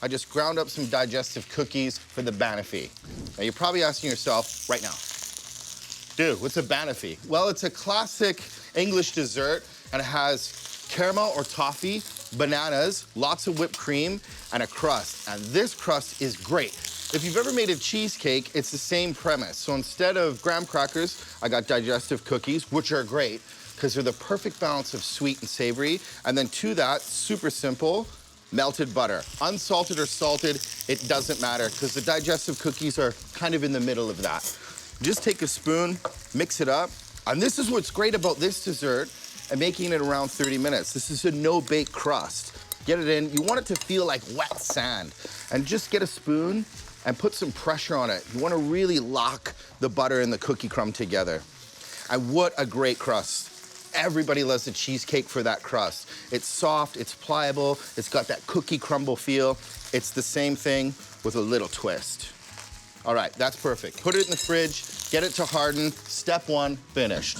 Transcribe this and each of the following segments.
I just ground up some digestive cookies for the Banoffee. Now, you're probably asking yourself right now, dude, what's a Banoffee? Well, it's a classic English dessert, and it has caramel or toffee, bananas, lots of whipped cream, and a crust. And this crust is great. If you've ever made a cheesecake, it's the same premise. So instead of graham crackers, I got digestive cookies, which are great because they're the perfect balance of sweet and savory. And then to that, super simple, melted butter. Unsalted or salted, it doesn't matter because the digestive cookies are kind of in the middle of that. Just take a spoon, mix it up. And this is what's great about this dessert and making it around 30 minutes. This is a no-bake crust. Get it in. You want it to feel like wet sand. And just get a spoon and put some pressure on it. You want to really lock the butter and the cookie crumb together. And what a great crust. Everybody loves the cheesecake for that crust. It's soft, it's pliable, it's got that cookie crumble feel. It's the same thing with a little twist. All right, that's perfect. Put it in the fridge, get it to harden. Step one, finished.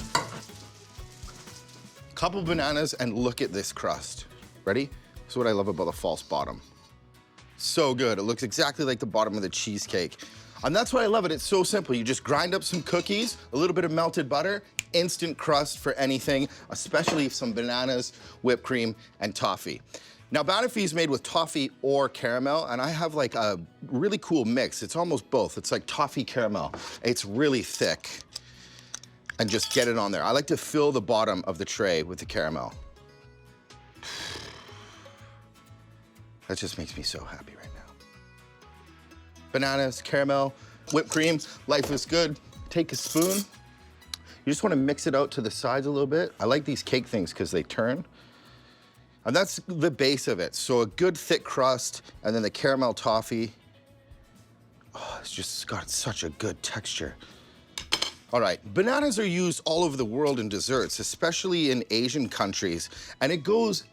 Couple bananas and look at this crust. Ready? This is what I love about the false bottom. So good, it looks exactly like the bottom of the cheesecake. And that's why I love it, it's so simple. You just grind up some cookies, a little bit of melted butter, instant crust for anything, especially some bananas, whipped cream, and toffee. Now, Banoffee is made with toffee or caramel, and I have like a really cool mix. It's almost both. It's like toffee caramel. It's really thick. And just get it on there. I like to fill the bottom of the tray with the caramel. That just makes me so happy right now. Bananas, caramel, whipped cream, life is good. Take a spoon. You just want to mix it out to the sides a little bit. I like these cake things because they turn. And that's the base of it. So a good thick crust, and then the caramel toffee. Oh, it's just got such a good texture. All right, bananas are used all over the world in desserts, especially in Asian countries. And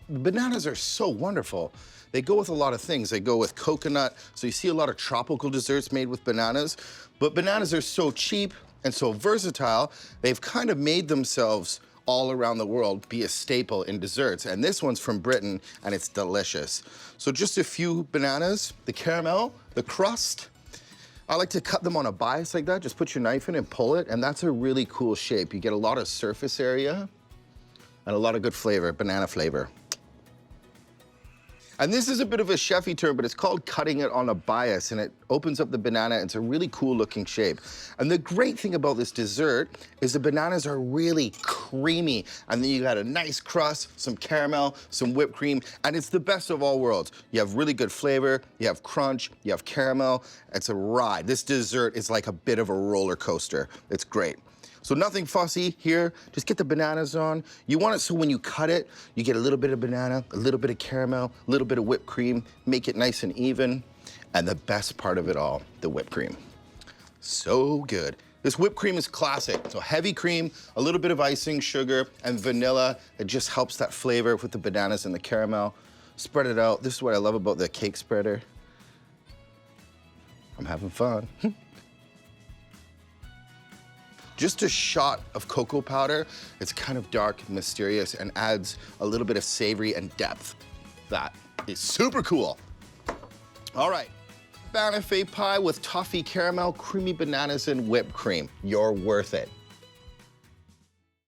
bananas are so wonderful. They go with a lot of things. They go with coconut, so you see a lot of tropical desserts made with bananas. But bananas are so cheap and so versatile, they've kind of made themselves all around the world be a staple in desserts. And this one's from Britain, and it's delicious. So just a few bananas, the caramel, the crust. I like to cut them on a bias like that. Just put your knife in and pull it, and that's a really cool shape. You get a lot of surface area and a lot of good flavor, banana flavor. And this is a bit of a chefy term, but it's called cutting it on a bias, and it opens up the banana. It's a really cool looking shape. And the great thing about this dessert is the bananas are really creamy, and then you got a nice crust, some caramel, some whipped cream, and it's the best of all worlds. You have really good flavor, you have crunch, you have caramel. It's a ride. This dessert is like a bit of a roller coaster. It's great. So nothing fussy here, just get the bananas on. You want it so when you cut it, you get a little bit of banana, a little bit of caramel, a little bit of whipped cream, make it nice and even. And the best part of it all, the whipped cream. So good. This whipped cream is classic. So heavy cream, a little bit of icing, sugar, and vanilla. It just helps that flavor with the bananas and the caramel. Spread it out. This is what I love about the cake spreader. I'm having fun. Just a shot of cocoa powder. It's kind of dark and mysterious and adds a little bit of savory and depth. That is super cool. All right, Banoffee pie with toffee caramel, creamy bananas, and whipped cream. You're worth it.